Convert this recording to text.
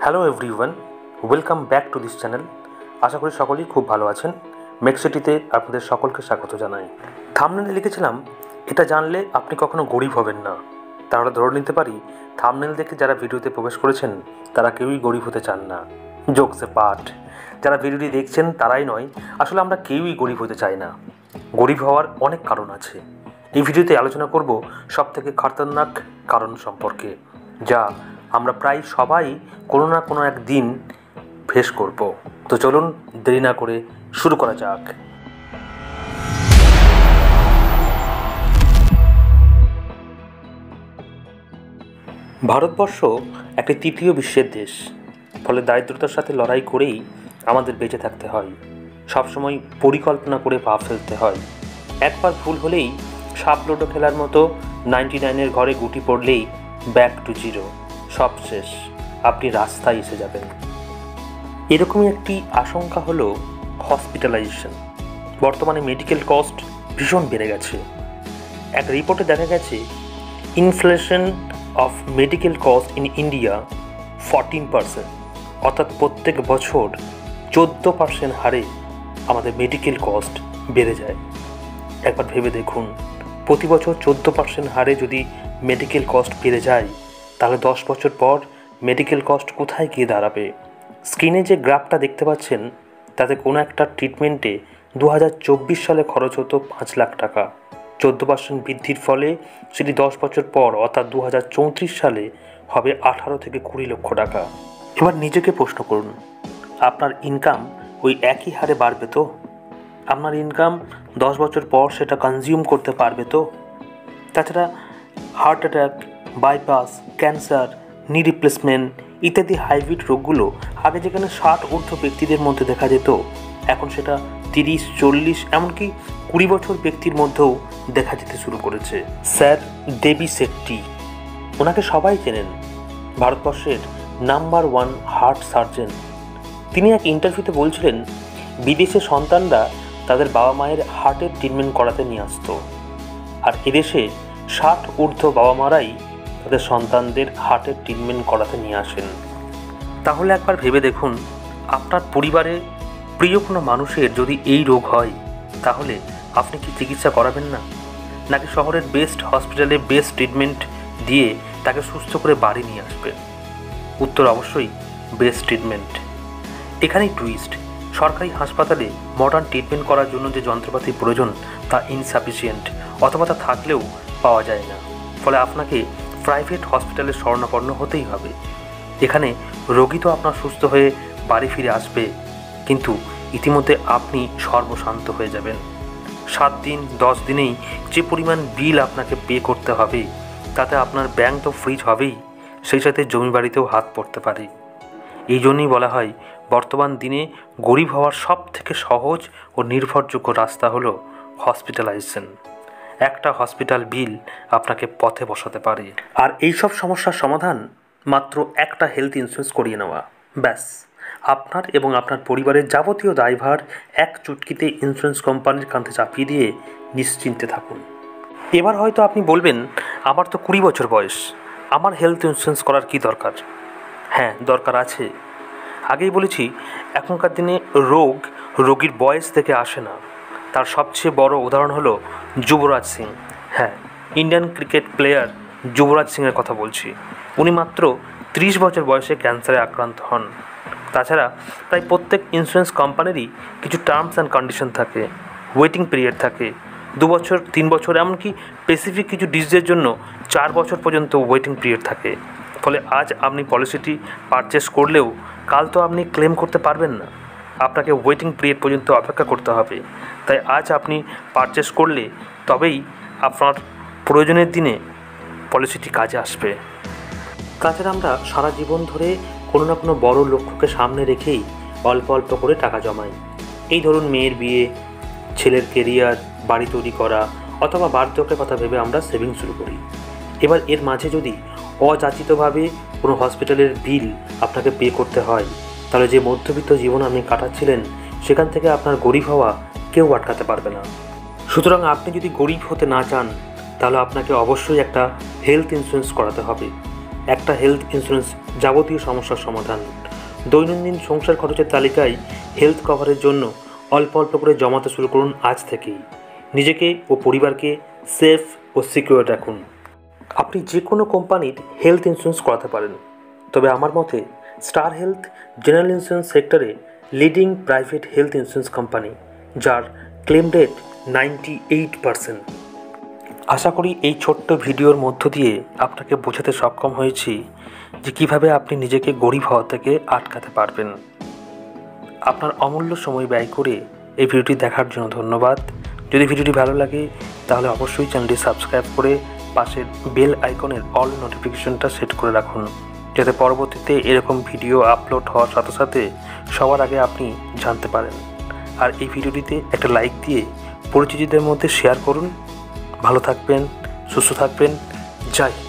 Hello everyone, welcome back to this channel. আশা করি সকলেই খুব ভালো আছেন। মেক্সিটিতে আপনাদের সকলকে স্বাগত জানাই। থাম্বনেলে লিখেছিলাম, এটা জানলে আপনি কখনো গরিব হবেন না। তাহলে ধরে নিতে পারি থাম্বনেল দেখে যারা ভিডিওতে প্রবেশ করেছেন তারা কেউই গরিব হতে চান না। জোকস এ পার্ট, যারা ভিডিওটি দেখছেন তারাই নয়, আসলে আমরা কেউই গরিব হতে চাই না। গরিব হওয়ার অনেক কারণ আছে। এই ভিডিওতে আলোচনা করব সবথেকে খতরনাক কারণ সম্পর্কে, যা আমরা প্রায় সবাই কোনো না কোনো একদিন ফেস করব। তো চলুন দেরি না করে শুরু করা যাক। ভারতবর্ষ একটি তৃতীয় বিশ্বের দেশ, ফলে দারিদ্রতার সাথে লড়াই করেই আমাদের বেঁচে থাকতে হয়। সবসময় পরিকল্পনা করে পা ফেলতে হয়। একবার ভুল হলেই সাপ লুডো খেলার মতো 99-এর ঘরে গুটি পড়লেই ব্যাক টু জিরো, সব শেষ, আপনি রাস্তায় এসে যাবেন। এরকমই একটি আশঙ্কা হলো হসপিটালাইজেশন। বর্তমানে মেডিকেল কস্ট ভীষণ বেড়ে গেছে। এক রিপোর্টে দেখা গেছে inflation of medical cost in India 14%, অর্থাৎ প্রত্যেক বছর 14% হারে আমাদের মেডিকেল কস্ট বেড়ে যায়। একবার ভেবে দেখুন, প্রতি বছর 14% হারে যদি মেডিকেল কস্ট বেড়ে যায়, তাহলে 10 বছর পর মেডিকেল কস্ট কোথায় গিয়ে দাঁড়াবে? স্ক্রিনে যে গ্রাফটা দেখতে পাচ্ছেন, তাতে কোনো একটা ট্রিটমেন্টে 2024 সালে খরচ হতো 5 লাখ টাকা। 14% বৃদ্ধির ফলে সেটি 10 বছর পর অর্থাৎ 2034 সালে হবে 18 থেকে 20 লক্ষ টাকা। এবার নিজেকে প্রশ্ন করুন, আপনার ইনকাম ওই একই হারে বাড়বে তো? আপনার ইনকাম 10 বছর পর সেটা কনজিউম করতে পারবে তো? তাছাড়া হার্ট অ্যাটাক, বাইপাস, ক্যান্সার, নি রিপ্লেসমেন্ট ইত্যাদি হাইব্রিড রোগগুলো আগে যেখানে 60 ঊর্ধ্ব ব্যক্তিদের মধ্যে দেখা যেত, এখন সেটা 30, 40 এমনকি 20 বছর ব্যক্তির মধ্যেও দেখা যেতে শুরু করেছে। স্যার দেবী শেট্টি, ওনাকে সবাই চেনেন, ভারতবর্ষের নাম্বার 1 হার্ট সার্জন। তিনি এক ইন্টারভিউতে বলছিলেন, বিদেশে সন্তানরা তাদের বাবা মায়ের হার্টের ট্রিটমেন্ট করাতে নিয়ে আসতো, আর এদেশে 60 ঊর্ধ্ব বাবা মারাই তাদের সন্তানদের হার্টের ট্রিটমেন্ট করাতে নিয়ে আসেন। তাহলে একবার ভেবে দেখুন, আপনার পরিবারে প্রিয় কোনো মানুষের যদি এই রোগ হয়, তাহলে আপনি কি চিকিৎসা করাবেন না? নাকি শহরের বেস্ট হসপিটালে বেস্ট ট্রিটমেন্ট দিয়ে তাকে সুস্থ করে বাড়ি নিয়ে আসবেন? উত্তর অবশ্যই বেস্ট ট্রিটমেন্ট। এখানেই টুইস্ট, সরকারি হাসপাতালে মডার্ন ট্রিটমেন্ট করার জন্য যে যন্ত্রপাতি প্রয়োজন তা ইনসাফিসিয়েন্ট, অথবা তা থাকলেও পাওয়া যায় না। ফলে আপনাকে প্রাইভেট হসপিটালে শরণাপন্ন হতেই হবে। এখানে রোগী তো আপনার সুস্থ হয়ে বাড়ি ফিরে আসবে, কিন্তু ইতিমধ্যে আপনি সর্বশান্ত হয়ে যাবেন। 7 দিন 10 দিনেই যে পরিমাণ বিল আপনাকে পে করতে হবে, তাতে আপনার ব্যাংক তো ফ্রিজ হবেই, সেই সাথে জমি বাড়িতেও হাত পড়তে পারে। এই জন্যই বলা হয়, বর্তমান দিনে গরিব হওয়ার সব থেকে সহজ ও নির্ভরযোগ্য রাস্তা হলো হসপিটালাইজেশন। একটা হসপিটাল বিল আপনাকে পথে বসাতে পারে। আর এই সব সমস্যার সমাধান মাত্র একটা হেলথ ইন্স্যুরেন্স করিয়ে নেওয়া, ব্যাস। আপনার এবং আপনার পরিবারের যাবতীয় দায়ভার এক চুটকিতে ইন্স্যুরেন্স কোম্পানির কাঁধে চাপিয়ে দিয়ে নিশ্চিন্তে থাকুন। এবার হয়তো আপনি বলবেন, আমার তো 20 বছর বয়স, আমার হেলথ ইন্স্যুরেন্স করার কি দরকার? হ্যাঁ, দরকার আছে। আগেই বলেছি, এখনকার দিনে রোগ রোগীর বয়স থেকে আসে না। তার সবচেয়ে বড় উদাহরণ হলো যুবরাজ সিং। হ্যাঁ, ইন্ডিয়ান ক্রিকেট প্লেয়ার যুবরাজ সিংয়ের কথা বলছি। উনি মাত্র 30 বছর বয়সে ক্যান্সারে আক্রান্ত হন। তাছাড়া প্রায় প্রত্যেক ইন্স্যুরেন্স কোম্পানিরই কিছু টার্মস অ্যান্ড কন্ডিশন থাকে, ওয়েটিং পিরিয়ড থাকে, 2 বছর 3 বছর, এমনকি স্পেসিফিক কিছু ডিজিজের জন্য 4 বছর পর্যন্ত ওয়েটিং পিরিয়ড থাকে। ফলে আজ আপনি পলিসিটি পারচেস করলেও কাল তো আপনি ক্লেম করতে পারবেন না, আপনাকে ওয়েটিং পিরিয়ড পর্যন্ত অপেক্ষা করতে হবে। তাই আজ আপনি পারচেস করলে তবেই আপনার প্রয়োজনের দিনে পলিসিটি কাজে আসবে। তাছাড়া আমরা সারা জীবন ধরে কোনো না কোনো বড় লক্ষ্যকে সামনে রেখেই অল্প অল্প করে টাকা জমাই। এই ধরুন, মেয়ের বিয়ে, ছেলের কেরিয়ার, বাড়ি তৈরি করা, অথবা বার্ধক্যের কথা ভেবে আমরা সেভিং শুরু করি। এবার এর মাঝে যদি অযাচিতভাবে কোনো হসপিটালের বিল আপনাকে পে করতে হয়, তাহলে যে মধ্যবিত্ত জীবন আপনি কাটাচ্ছিলেন, সেখান থেকে আপনার গরিব হওয়া কেউ আটকাতে পারবে না। সুতরাং আপনি যদি গরিব হতে না চান, তাহলে আপনাকে অবশ্যই একটা হেলথ ইন্স্যুরেন্স করাতে হবে। একটা হেলথ ইন্স্যুরেন্স যাবতীয় সমস্যার সমাধান। দৈনন্দিন সংসার খরচের তালিকায় হেলথ কভারের জন্য অল্প অল্প করে জমাতে শুরু করুন আজ থেকেই। নিজেকে ও পরিবারকে সেফ ও সিকিউর রাখুন। আপনি যে কোনো কোম্পানির হেলথ ইন্স্যুরেন্স করাতে পারেন, তবে আমার মতে স্টার হেলথ জেনারেল ইন্স্যুরেন্স সেক্টরে leading private health insurance company, যার ক্লেম রেট 98%। আশা করি এই ছোট্ট ভিডিওর মধ্য দিয়ে আপনাকে বোঝাতে সক্ষম হয়েছি যে কীভাবে আপনি নিজেকে গরিব হওয়া থেকে আটকাতে পারবেন। আপনার অমূল্য সময় ব্যয় করে এই ভিডিওটি দেখার জন্য ধন্যবাদ। যদি ভিডিওটি ভালো লাগে তাহলে অবশ্যই চ্যানেলটি সাবস্ক্রাইব করে পাশের বেল আইকনের অল নোটিফিকেশনটা সেট করে রাখুন, যাতে পরবর্তীতে এরকম ভিডিও আপলোড হওয়ার সাথে সাথে সবার আগে আপনি জানতে পারেন। আর এই ভিডিওটিতে একটা লাইক দিয়ে পরিচিতদের মধ্যে শেয়ার করুন। ভালো থাকবেন, সুস্থ থাকবেন। জয় হিন্দ।